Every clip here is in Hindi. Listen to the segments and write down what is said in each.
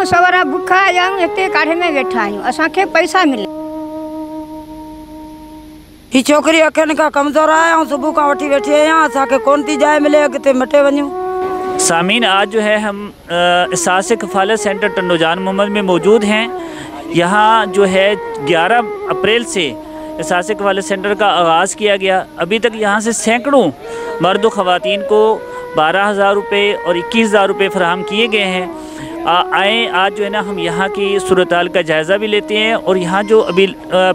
आहियूं सवरा बुखा आहियूं हिते काढ़े में वेठा आहियूं असांखे पैसा मिले। ही छोकरी अखियुनि खां कमज़ोर आहे ऐं सुबुह खां वठी वेठी आहियां असांखे कोन थी जाइ मिले अॻिते मटे वञूं। सामीन, आज जो है हम एहसास कफ़ालत सेंटर टंडोजान मोहम्मद में मौजूद हैं। यहाँ जो है 11 अप्रैल से एहसास कफ़ालत सेंटर का आगाज़ किया गया। अभी तक यहाँ से सैकड़ों मर्द व ख़वातीन को 12,000 रुपये और 21,000 रुपये फ़राहम किए गए हैं। आए आज जो है ना हम यहाँ की सूरत हाल का जायज़ा भी लेते हैं और यहाँ जो अभी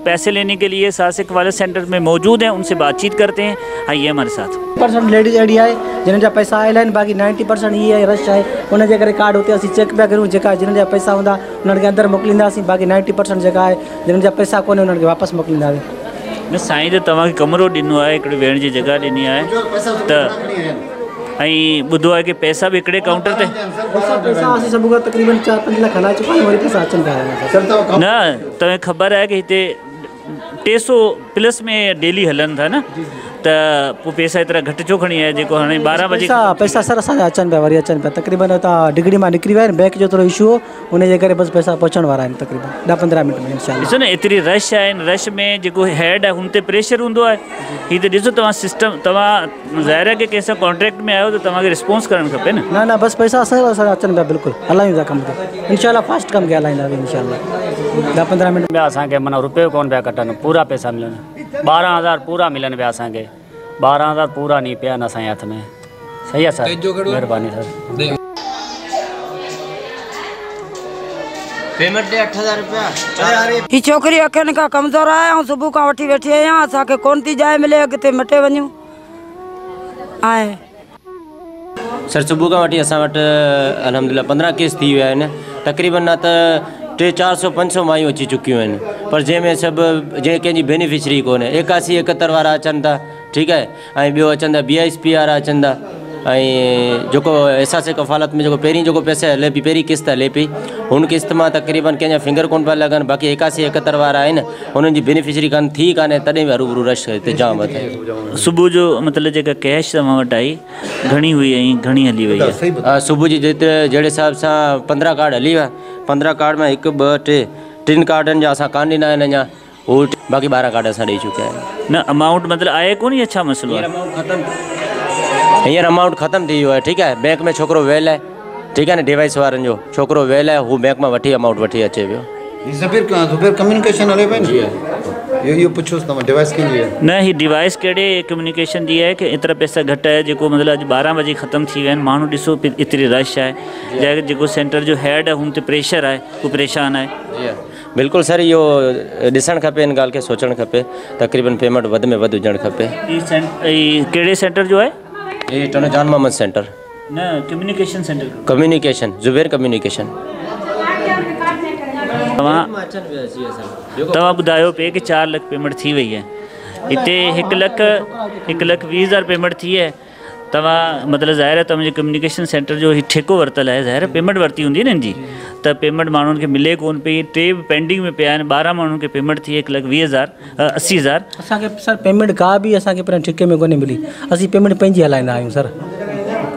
पैसे लेने के लिए एहसास कफ़ालत सेंटर में मौजूद हैं उनसे बातचीत करते हैं। आइए हमारे साथ। % लेडीज़ अड़ी है जिन जा पैसा आयल आहिनि, बाक़ी 90% ये है रश है उनजे करे कार्ड हुते असीं चेक पिया करूं। जेका जिन जा पैसा हूंदा उन्हनि खे अंदरि मोकिलींदासीं, बाक़ी 90% जेका आहे जिन जा पैसा कोन्हे उन्हनि खे वापसि मोकिलींदासीं। न साईं जो तव्हांखे कमरो ॾिनो आहे, हिकिड़ी वेहण जी जॻह ॾिनी आहे त ऐं ॿुधो आहे कि पैसा भी हिकिड़े काउंटर ते पैसा असीं सभु खां तक़रीबन 4-5 लख हलाए चुका आहियूं, वरी पैसा अचनि पिया। न तव्हांखे ख़बर आहे कि हिते 300 प्लस में डेली हलन था न, त पोइ पैसा एतिरा घटि छो खणी आहे जेको हाणे 12 बजे पैसा सर असांजा अचनि पिया, वरी अचनि पिया। तक़रीबन तव्हां डिग्री मां निकिरी विया आहिनि, बैंक जो थोरो इशू हो उनजे करे बसि पैसा पहुचण वारा आहिनि तक़रीबन 10-15 मिंट में इंशाअल्लाह। ॾिसो न एतिरी रश आहे, रश में जेको हेड आहे हुन ते प्रेशर हूंदो आहे। हीअ त ॾिसो तव्हां सिस्टम, तव्हां ज़ाहिर आहे कि कंहिंसां कॉन्ट्रैक्ट में आहियो त तव्हांखे रिस्पॉन्स करणु खपे न। न बसि पैसा असांजा अचनि पिया, बिल्कुलु हलायूं था कमु ते इंशाअल्लाह, फास्ट कमु खे हलाईंदासीं इंशाअल्लाह 10-15 मिंट में। असांखे माना रुपयो कोन पिया कटनि, पूरा पैसा मिलनि, 12,000 पूरा मिलनि पिया असांखे, 12,000 पूरा नहीं पिया असांजे हथ में। सही है सर, मेहरबानी सर। पेमेंट दे 8,000 रुपया। ही छोकरी अखियुनि खां कमज़ोर आहे ऐं सुबुह खां वठी वेठी आहियां असांखे कोन थी जाइ मिले अॻिते मटे वञूं। आहे सर सुबुह खां वठी असां वटि अल्हम्दुलिल्लाह 15 केस थी विया आहिनि। तक़रीबन न त 300-400-500 मायूं अची चुकियूं आहिनि, पर जंहिंमें सभु जंहिं कंहिंजी बेनिफिशरी कोन्हे। 81-71 वारा अचनि था, ठीकु आहे, ऐं ॿियो अचनि था BISP वारा अचनि था, ऐं जेको एहसास कफ़ालत में जेको पहिरीं जेको पैसा हले पई, पहिरीं किस्त हले पई, हुन किस्त मां तक़रीबन कंहिंजा फिंगर कोन पिया लॻनि। बाक़ी 81-71 वारा आहिनि, हुननि जी बेनिफिशरी कान थी कान्हे, तॾहिं बि हरूभरू रश हिते जाम आहे। सुबुह जो मतिलबु जेका कैश तव्हां वटि आई घणी हुई ऐं घणी हली वई आहे? सुबुह जी जेतिरे जहिड़े हिसाब सां 15 कार्ड हली विया, 15 कार्ड में 1 2 3 कार्डनि जा असां कान ॾिना आहिनि अञा, उहो बाक़ी 12 कार्ड असां ॾेई चुकिया आहियूं। न अमाउंट मतिलबु आहे कोन या छा मसइलो आहे? हींअर अमाउंट ख़तमु थी वियो आहे, ठीकु आहे। बैंक में छोकिरो वेल आहे, ठीकु आहे न, डिवाइस वारनि जो छोकिरो वेल आहे, हू बैंक मां वठी अमाउंट वठी अचे पियो। ज़ुबैर कम्युनिकेशन हले पई न, इहो पुछोसि तव्हां डिवाइस कीअं आहे? न ही डिवाइस कहिड़े कम्युनिकेशन जी आहे कि एतिरा पैसा घटि आहे जेको मतिलबु अॼु 12 बजे ख़तमु थी विया आहिनि। माण्हू ॾिसो एतिरी रश आहे, जंहिं जेको सेंटर जो हेड आहे हुन ते प्रेशर आहे, हू परेशान आहे। बिल्कुलु सर, इहो ॾिसणु खपे, इन ॻाल्हि खे सोचणु खपे। तक़रीबन पेमेंट वधि में वधि हुजणु खपे। कहिड़े सेंटर जो आहे? ये टंडोजान मोहम्मद सेंटर। न communication centre, communication, Zubair communication. तव्हां ॿुधायो पे कि 4 लाख पेमेंट थी वई है, हिते 1,20,000 पेमेंट थी है। तव्हां मतिलबु ज़ाहिर आहे तव्हांजे कम्युनिकेशन सेंटर जो ही ठेको वरितल आहे, ज़ाहिर पेमेंट वरिती हूंदी न जी, त पेमेंट माण्हुनि खे मिले कोन पई। 3 पेंडिंग में पिया आहिनि, 12 माण्हुनि खे पेमेंट थी 1,20,000 असांखे सर पेमेंट का बि असांखे पहिरियों ठेके में कोन्हे मिली, असीं पेमेंट पंहिंजी हलाईंदा आहियूं सर।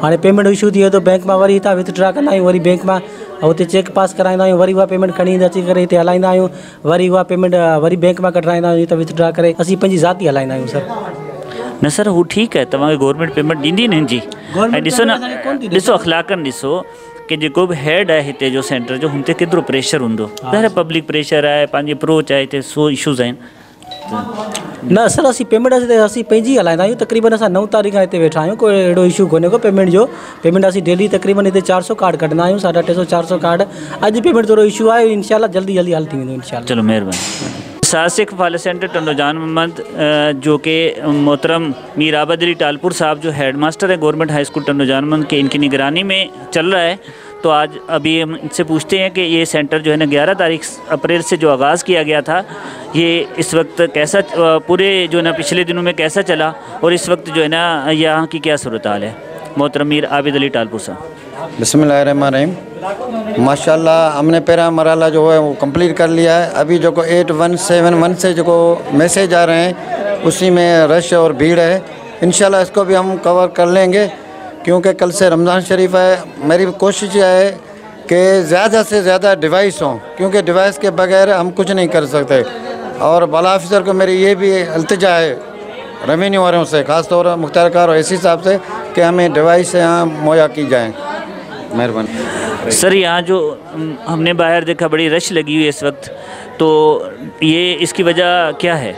हाणे पेमेंट इशू थी वियो त बैंक मां वरी हितां विथड्रा कंदा आहियूं, वरी बैंक मां हुते चेक पास कराईंदा आहियूं, वरी उहा पेमेंट खणी ईंदा अची करे हिते हलाईंदा आहियूं, वरी उहा पेमेंट वरी बैंक मां कढाईंदा आहियूं त विथड्रा करे असीं पंहिंजी ज़ाती हलाईंदा आहियूं सर। न सर हू ठीकु आहे, तव्हांखे गवर्नमेंट पेमेंट ॾींदी न जी। ऐं ॾिसो न, ॾिसो अख़लाक़न ॾिसो कि जेको बि हेड आहे हिते जो सेंटर जो, हुन ते केतिरो प्रेशर हूंदो। ज़ाहिर पब्लिक प्रेशर आहे, पंहिंजी अप्रोच आहे, हिते 100 इशूज़ आहिनि। न सर असीं पेमेंट असीं पंहिंजी हलाईंदा आहियूं। तक़रीबन असां 9 तारीख़ हिते वेठा आहियूं, कोई अहिड़ो इशू कोन्हे को पेमेंट जो। पेमेंट असीं डेली तक़रीबन हिते 400 कार्ड कढंदा आहियूं, 350-400 कार्ड। अॼु पेमेंट थोरो इशू आहे, इंशाल्लाह जल्दी हल थी वेंदो इंशाल्लाह। चलो मेहरबानी। एहसास कफ़ालत सेंटर टंडोजान मोहम्मद जो कि मोहतरम मीर आबद अली टालपुर साहब जो हेड मास्टर है गवर्नमेंट हाई स्कूल टंडोजान मोहम्मद के, इनकी निगरानी में चल रहा है। तो आज अभी हम इनसे पूछते हैं कि ये सेंटर जो है ना 11 अप्रैल से जो आगाज़ किया गया था, ये इस वक्त कैसा, पूरे जो है ना पिछले दिनों में कैसा चला, और इस वक्त जो है ना यहाँ की क्या सूरत हाल है। मोहतरम मीर आबिद अली टालपुर साहब। बिस्मिल्लाहिर्रहमानिर्रहीम। माशाल्लाह हमने पहला मरहला जो है वो कंप्लीट कर लिया है। अभी जो को 8171 से जो मैसेज आ रहे हैं उसी में रश और भीड़ है। इंशाल्लाह इसको भी हम कवर कर लेंगे, क्योंकि कल से रमज़ान शरीफ है। मेरी कोशिश है कि ज़्यादा से ज़्यादा डिवाइस हों, क्योंकि डिवाइस के बगैर हम कुछ नहीं कर सकते। और बाला ऑफिसर को मेरी ये भी इल्तिजा है रेवेन्यू वालों से, ख़ासतौर पर मुख्तार कार और एसी साहब से, कि हमें डिवाइस यहाँ मुहैया की जाए। मेहरबानी। सर यहाँ जो हमने बाहर देखा बड़ी रश लगी हुई है इस वक्त, तो ये इसकी वजह क्या है?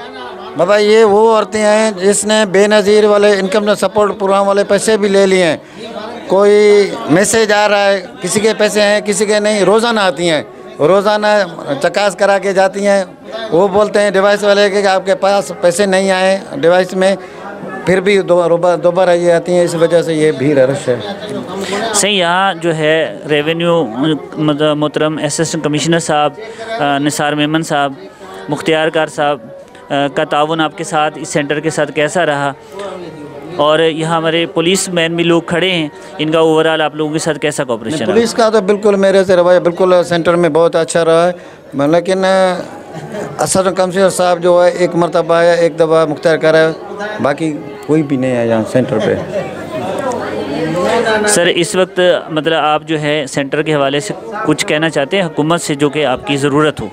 बाबा ये वो औरतें हैं जिसने बेनज़ीर वाले इनकम सपोर्ट प्रोग्राम वाले पैसे भी ले लिए हैं। कोई मैसेज आ रहा है, किसी के पैसे हैं किसी के नहीं, रोज़ाना आती हैं, रोज़ाना चकास करा के जाती हैं। वो बोलते हैं डिवाइस वाले कि आपके पास पैसे नहीं आए डिवाइस में, फिर भी दोबारा ये आती हैं। इस वजह से ये भीड़ रश है। सही, यहाँ जो है रेवेन्यू मोहतरम असिस्टेंट कमिश्नर साहब निसार मेमन साहब, मुख्तियार कार साहब का ताउन आपके साथ इस सेंटर के साथ कैसा रहा, और यहाँ हमारे पुलिस मैन भी लोग खड़े हैं, इनका ओवरऑल आप लोगों के साथ कैसा कोऑपरेशन? पुलिस का तो बिल्कुल मेरे से रवैया बिल्कुल सेंटर में बहुत अच्छा रहा है, लेकिन असिस्टेंट कमिश्नर साहब जो है एक मरतबा आया, एक दफ़ा मुख्तार कर है, बाकी कोई भी नहीं है यहाँ सेंटर पे। सर इस वक्त मतलब आप जो है सेंटर के हवाले से कुछ कहना चाहते हैं हुकूमत से जो कि आपकी ज़रूरत हो?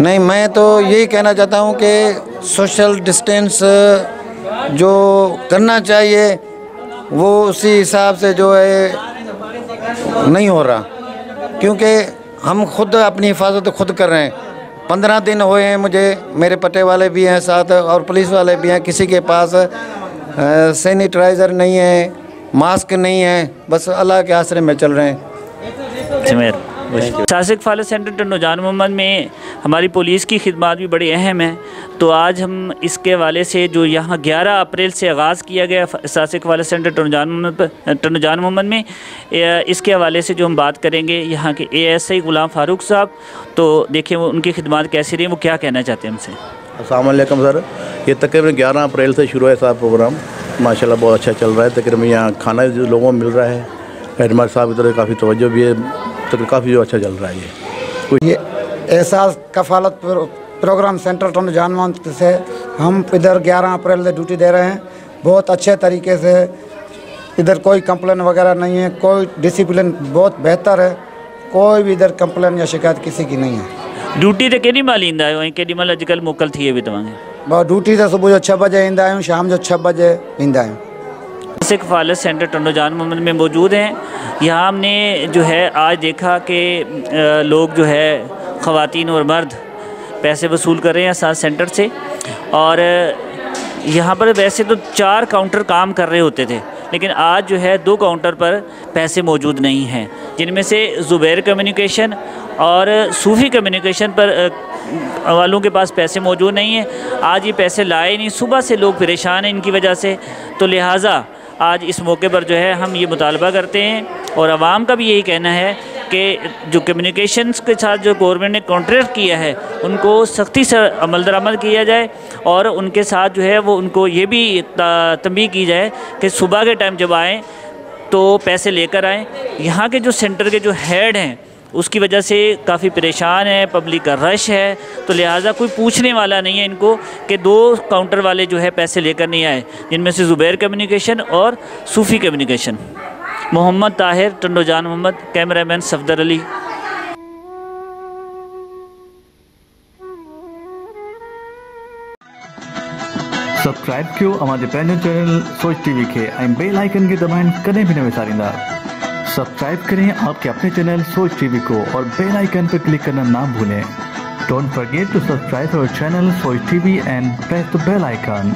नहीं, मैं तो यही कहना चाहता हूँ कि सोशल डिस्टेंस जो करना चाहिए वो उसी हिसाब से जो है नहीं हो रहा, क्योंकि हम खुद अपनी हिफाजत खुद कर रहे हैं। 15 दिन हुए हैं मुझे, मेरे पट्टे वाले भी हैं साथ और पुलिस वाले भी हैं, किसी के पास सैनिटाइज़र नहीं है, मास्क नहीं है, बस अल्लाह के आसरे में चल रहे हैं। सासिक फालस सेंटर टंडोजान मोहम्मद में हमारी पुलिस की खिदमत भी बड़ी अहम है, तो आज हम इसके हवाले से जो यहाँ 11 अप्रैल से आगाज़ किया गया सासिक फालस सेंटर टंडोजान मोहम्मद में, इसके हवाले से जो हम बात करेंगे यहाँ के ASI गुलाम फारूक साहब, तो देखिए वो उनकी खिदमत कैसी रही, वो क्या कहना चाहते हैं हमसे। अस्सलाम वालेकुम सर, ये तकरीबन 11 अप्रैल से शुरू है साहब प्रोग्राम, माशाल्लाह बहुत अच्छा चल रहा है। तकरीबन यहाँ खाना जो लोगों को मिल रहा है, हेडमास्टर साहब की तरफ काफ़ी तवज्जो भी है, तो काफ़ी जो अच्छा चल रहा है। ये एहसास कफ़ालत प्रोग्राम सेंटर टंडोजान मोहम्मद से हम इधर 11 अप्रैल से ड्यूटी दे रहे हैं। बहुत अच्छे तरीके से, इधर कोई कंप्लेन वगैरह नहीं है, कोई डिसिप्लिन बहुत बेहतर है, कोई भी इधर कंप्लेन या शिकायत किसी की नहीं है। ड्यूटी तो केॾी महिल ईंदा आहियो ऐं केॾी महिल अॼुकल्ह मोकल थी वई तव्हांखे? ड्यूटी तो सुबह जो 6 बजे ईंदा आहियूं, शाम जो 6 बजे ईंदा आहियूं। सासिक फालस सेंटर टंडोजान मोहम्मद में मौजूद हैं। यहाँ हमने जो है आज देखा कि लोग जो है ख़वातीन और मर्द पैसे वसूल कर रहे हैं साथ सेंटर से, और यहाँ पर वैसे तो 4 काउंटर काम कर रहे होते थे, लेकिन आज जो है 2 काउंटर पर पैसे मौजूद नहीं हैं, जिनमें से ज़ुबैर कम्युनिकेशन और सूफ़ी कम्युनिकेशन पर वालों के पास पैसे मौजूद नहीं हैं। आज ये पैसे लाए नहीं, सुबह से लोग परेशान हैं इनकी वजह से, तो लिहाजा आज इस मौके पर जो है हम ये मुतालबा करते हैं, और आवाम का भी यही कहना है कि जो कम्युनिकेशंस के साथ जो गवर्नमेंट ने कॉन्ट्रैक्ट किया है उनको सख्ती से अमल दरामद किया जाए, और उनके साथ जो है वो उनको ये भी तंबीह की जाए कि सुबह के टाइम जब आएँ तो पैसे लेकर आएँ। यहाँ के जो सेंटर के जो हेड हैं उसकी वजह से काफ़ी परेशान है, पब्लिक का रश है, तो लिहाजा कोई पूछने वाला नहीं है इनको कि 2 काउंटर वाले जो है पैसे लेकर नहीं आए, जिनमें से ज़ुबैर कम्युनिकेशन और सूफ़ी कम्युनिकेशन। मोहम्मद ताहिर, टंडोजान मोहम्मद, कैमरामैन सफदर अली। सब्सक्राइब कयो हमारे पैनल चैनल सोच टीवी के बेल आइकन के दबाएं कदें भी न विसारिंदा। सब्सक्राइब करें आपके अपने चैनल सोच टीवी को और बेल आइकन पर क्लिक करना ना भूलें। Don't forget to subscribe our channel Soch TV and press the bell icon.